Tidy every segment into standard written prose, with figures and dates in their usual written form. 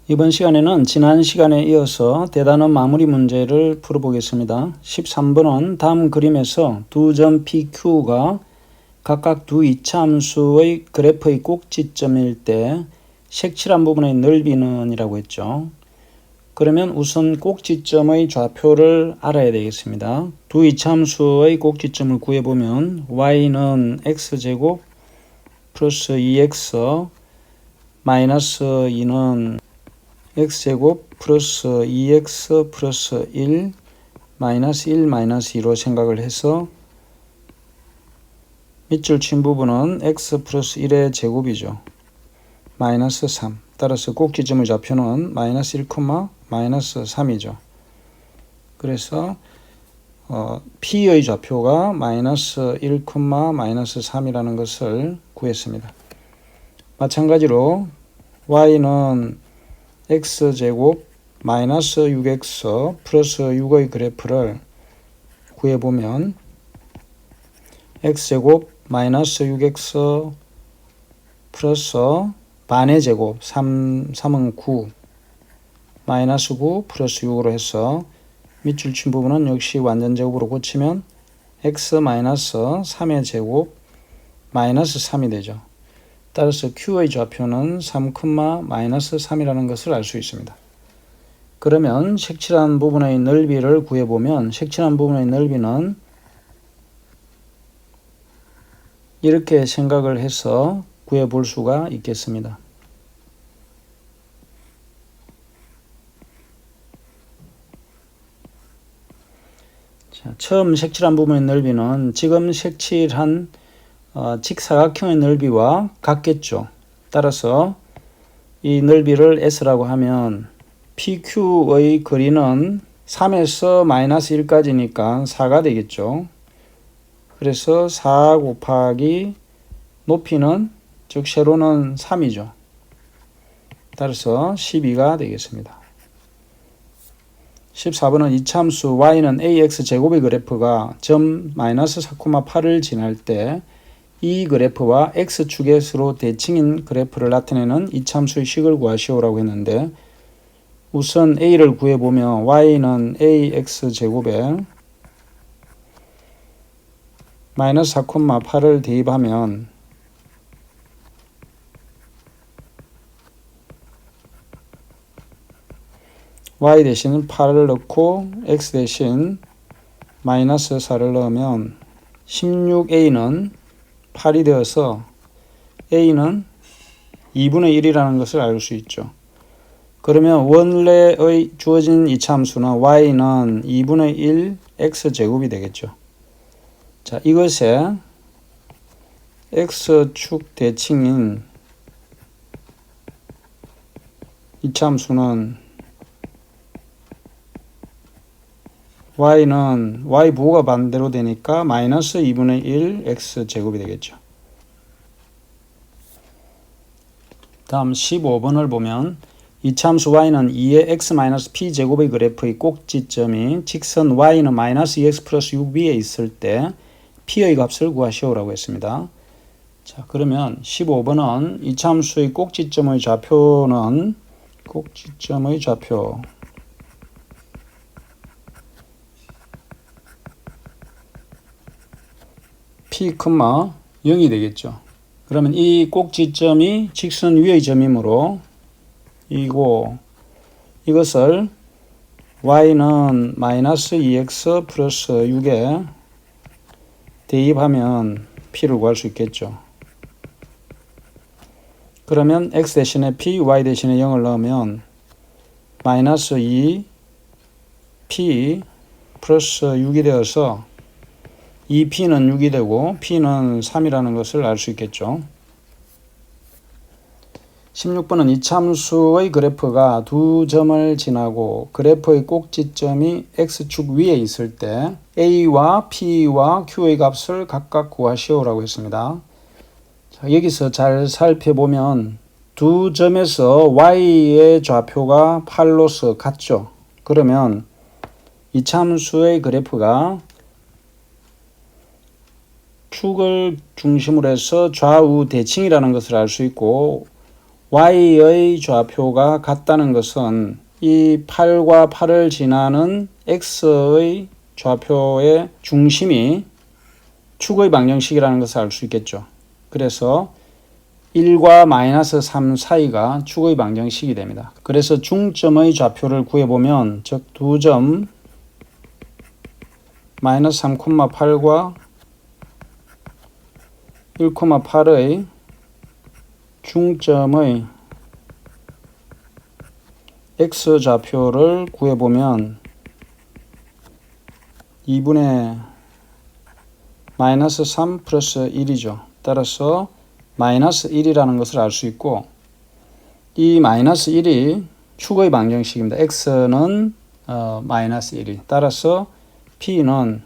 이번 시간에는 지난 시간에 이어서 대단원 마무리 문제를 풀어보겠습니다. 13번은 다음 그림에서 두 점 PQ가 각각 두 이차함수의 그래프의 꼭지점일 때 색칠한 부분의 넓이는 이라고 했죠. 그러면 우선 꼭지점의 좌표를 알아야 되겠습니다. 두 이차함수의 꼭지점을 구해보면 y는 x제곱 플러스 2x 마이너스 2는 x제곱 플러스 2x 플러스 1 마이너스 1 마이너스 2로 생각을 해서 밑줄 친 부분은 x 플러스 1의 제곱이죠. 마이너스 3. 따라서 꼭지점의 좌표는 마이너스 1, 마이너스 3이죠. 그래서 P의 좌표가 마이너스 1, 마이너스 3이라는 것을 구했습니다. 마찬가지로 y는 x제곱 마이너스 6x 플러스 6의 그래프를 구해보면 x제곱 마이너스 6x 플러스 반의 제곱 3은 9 마이너스 9 플러스 6으로 해서 밑줄 친 부분은 역시 완전 제곱으로 고치면 x 마이너스 3의 제곱 마이너스 3이 되죠. 따라서 Q의 좌표는 3, 마이너스 3이라는 것을 알 수 있습니다. 그러면 색칠한 부분의 넓이를 구해보면 색칠한 부분의 넓이는 이렇게 생각을 해서 구해볼 수가 있겠습니다. 자, 처음 색칠한 부분의 넓이는 지금 색칠한 직사각형의 넓이와 같겠죠. 따라서 이 넓이를 S라고 하면 PQ의 거리는 3에서 마이너스 1까지니까 4가 되겠죠. 그래서 4 곱하기 높이는 즉 세로는 3이죠. 따라서 12가 되겠습니다. 14번은 이차함수 y는 ax제곱의 그래프가 점 마이너스 4,8을 지날 때 이 그래프와 x축의 서로 대칭인 그래프를 나타내는 이차함수의 식을 구하시오라고 했는데 우선 a를 구해보면 y는 ax제곱에 마이너스 4,8을 대입하면 y 대신 8을 넣고 x 대신 마이너스 4를 넣으면 16a는 8이 되어서 a는 2분의 1이라는 것을 알 수 있죠. 그러면 원래의 주어진 이차함수는 y는 2분의 1 x제곱이 되겠죠. 자, 이것에 x축 대칭인 이차함수는 y는 y 부호가 반대로 되니까 마이너스 2분의 1 x제곱이 되겠죠. 다음 15번을 보면 이차함수 y는 2의 x-p제곱의 그래프의 꼭지점이 직선 y는 마이너스 2x 플러스 6b에 있을 때 p의 값을 구하시오라고 했습니다. 자, 그러면 15번은 이차함수의 꼭지점의 좌표는 P, 0이 되겠죠. 그러면 이 꼭지점이 직선 위의 점이므로 이것을 y는 마이너스 2x 플러스 6에 대입하면 P를 구할 수 있겠죠. 그러면 x 대신에 P, y 대신에 0을 넣으면 마이너스 2 P 플러스 6이 되어서 2P는 6이 되고 P는 3이라는 것을 알 수 있겠죠. 16번은 이차함수의 그래프가 두 점을 지나고 그래프의 꼭지점이 x축 위에 있을 때 a와 p와 q의 값을 각각 구하시오라고 했습니다. 자, 여기서 잘 살펴보면 두 점에서 y의 좌표가 8로서 같죠. 그러면 이차함수의 그래프가 축을 중심으로 해서 좌우 대칭이라는 것을 알 수 있고 y의 좌표가 같다는 것은 이 8과 8을 지나는 x의 좌표의 중심이 축의 방정식이라는 것을 알 수 있겠죠. 그래서 1과 마이너스 3 사이가 축의 방정식이 됩니다. 그래서 중점의 좌표를 구해보면 즉 두 점 마이너스 3,8과 1,8의 중점의 x 좌표를 구해보면 2분의 마이너스 3 플러스 1이죠. 따라서 마이너스 1이라는 것을 알 수 있고 이 마이너스 1이 축의 방정식입니다. x는 마이너스 1이 따라서 p는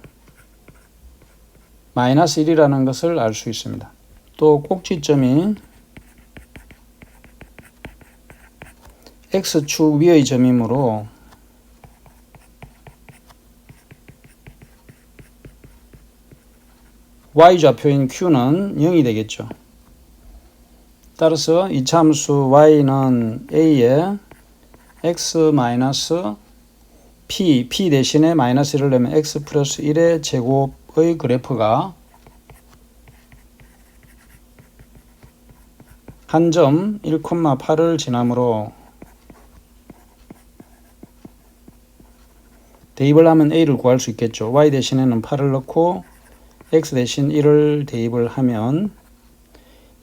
마이너스 1이라는 것을 알 수 있습니다. 또 꼭지점이 x축 위의 점이므로 y좌표인 q는 0이 되겠죠. 따라서 이차함수 y는 a에 x 마이너스 p 대신에 마이너스 1을 내면 x 플러스 1의 제곱의 그래프가 한 점 1,8을 지나므로 대입을 하면 a를 구할 수 있겠죠. y 대신에는 8을 넣고 x 대신 1을 대입을 하면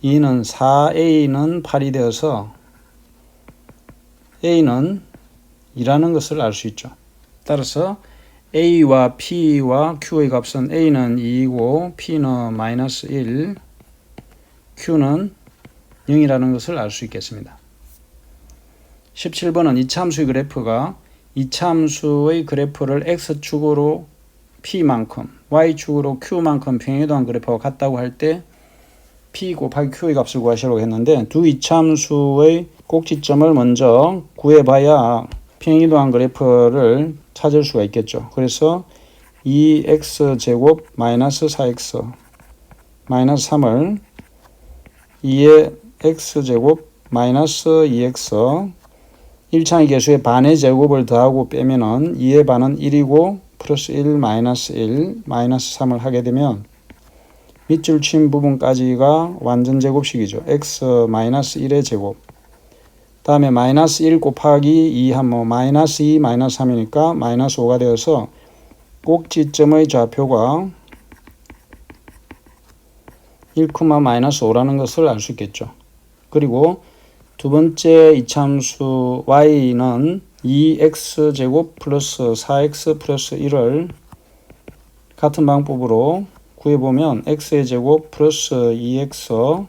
2는 4a는 8이 되어서 a는 2라는 것을 알 수 있죠. 따라서 a와 p와 q의 값은 a는 2이고 p는 마이너스 1, q는 0이라는 것을 알 수 있겠습니다. 17번은 이차함수의 그래프가 이차함수의 그래프를 x축으로 p만큼 y축으로 q만큼 평행이동한 그래프와 같다고 할 때 p 곱하기 q의 값을 구하시라고 했는데 두 이차함수의 꼭지점을 먼저 구해봐야 평행이동한 그래프를 찾을 수가 있겠죠. 그래서 2x제곱 마이너스 4x 마이너스 3을 2의 x제곱 마이너스 2x 1창의 개수의 반의 제곱을 더하고 빼면은 2의 반은 1이고 플러스 1 마이너스 1 마이너스 3을 하게 되면 밑줄 친 부분까지가 완전 제곱식이죠. x 마이너스 1의 제곱 다음에 마이너스 1 곱하기 2 하면 마이너스 2 마이너스 3이니까 마이너스 5가 되어서 꼭지점의 좌표가 1, 마이너스 5라는 것을 알 수 있겠죠. 그리고 두 번째 이차함수 y는 2x제곱 플러스 4x 플러스 1을 같은 방법으로 구해보면 x의 제곱 플러스 2x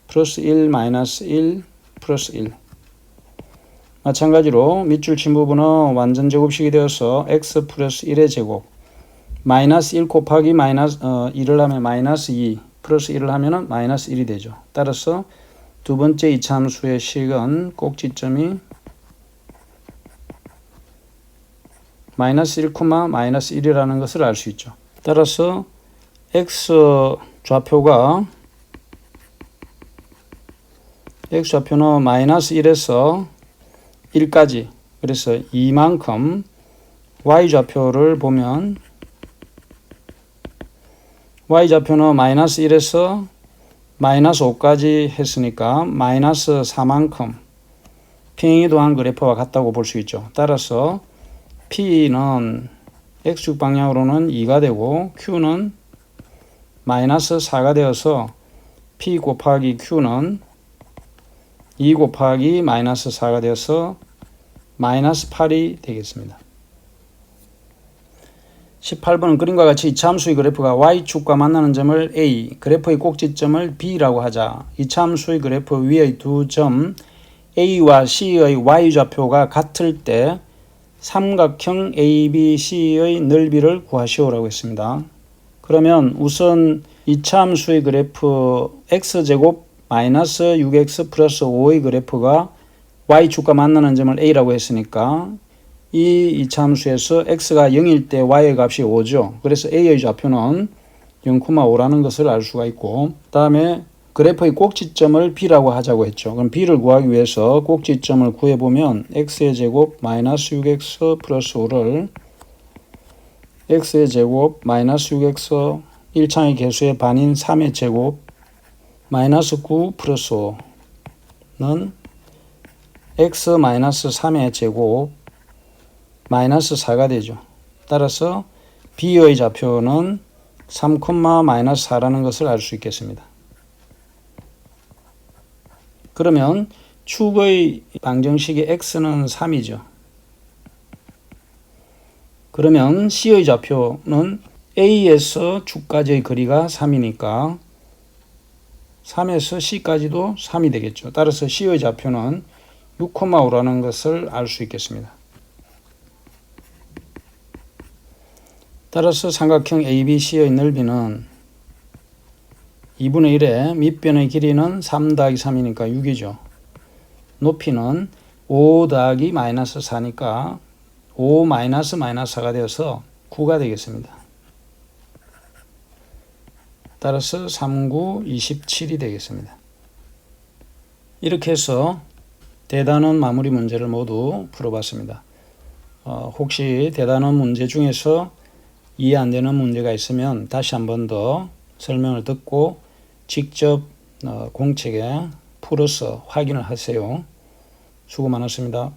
플러스 1 마이너스 1 플러스 1 마찬가지로 밑줄 친 부분은 완전 제곱식이 되어서 x 플러스 1의 제곱 마이너스 1 곱하기 마이너스 1을 하면 마이너스 2 플러스 1을 하면 마이너스 1이 되죠. 따라서 두 번째 이차함수의 식은 꼭지점이 마이너스 1, 마이너스 1이라는 것을 알 수 있죠. 따라서 x 좌표는 마이너스 1에서 1까지 그래서 2만큼 y 좌표를 보면 y 좌표는 마이너스 1에서 마이너스 5까지 했으니까 마이너스 4만큼 평행이동한 그래프와 같다고 볼 수 있죠. 따라서 p는 x축 방향으로는 2가 되고 q는 마이너스 4가 되어서 p 곱하기 q는 2 곱하기 마이너스 4가 되어서 마이너스 8이 되겠습니다. 18번은 그림과 같이 이차함수의 그래프가 y축과 만나는 점을 A, 그래프의 꼭지점을 B라고 하자. 이차함수의 그래프 위의 두 점 A와 C의 y좌표가 같을 때 삼각형 ABC의 넓이를 구하시오라고 했습니다. 그러면 우선 이차함수의 그래프 x제곱 마이너스 6x 플러스 5의 그래프가 y축과 만나는 점을 A라고 했으니까 이 이차함수에서 x가 0일 때 y의 값이 5죠. 그래서 a의 좌표는 0,5라는 것을 알 수가 있고 다음에 그래프의 꼭지점을 B라고 하자고 했죠. 그럼 B를 구하기 위해서 꼭지점을 구해보면 x의 제곱 마이너스 6x 플러스 5를 x의 제곱 마이너스 6x 1창의 개수의 반인 3의 제곱 마이너스 9 플러스 5는 x 마이너스 3의 제곱 마이너스 4가 되죠. 따라서 B의 좌표는 3, 마이너스 4라는 것을 알 수 있겠습니다. 그러면 축의 방정식의 x는 3이죠. 그러면 C의 좌표는 A에서 축까지의 거리가 3이니까 3에서 C까지도 3이 되겠죠. 따라서 C의 좌표는 6,5라는 것을 알 수 있겠습니다. 따라서 삼각형 ABC의 넓이는 2분의 1에 밑변의 길이는 3 더하기 3이니까 6이죠. 높이는 5 더하기 마이너스 4니까 5 마이너스 4가 되어서 9가 되겠습니다. 따라서 3, 9, 27이 되겠습니다. 이렇게 해서 대단원 마무리 문제를 모두 풀어봤습니다. 혹시 대단원 문제 중에서 이해 안 되는 문제가 있으면 다시 한 번 더 설명을 듣고 직접 공책에 풀어서 확인을 하세요. 수고 많았습니다.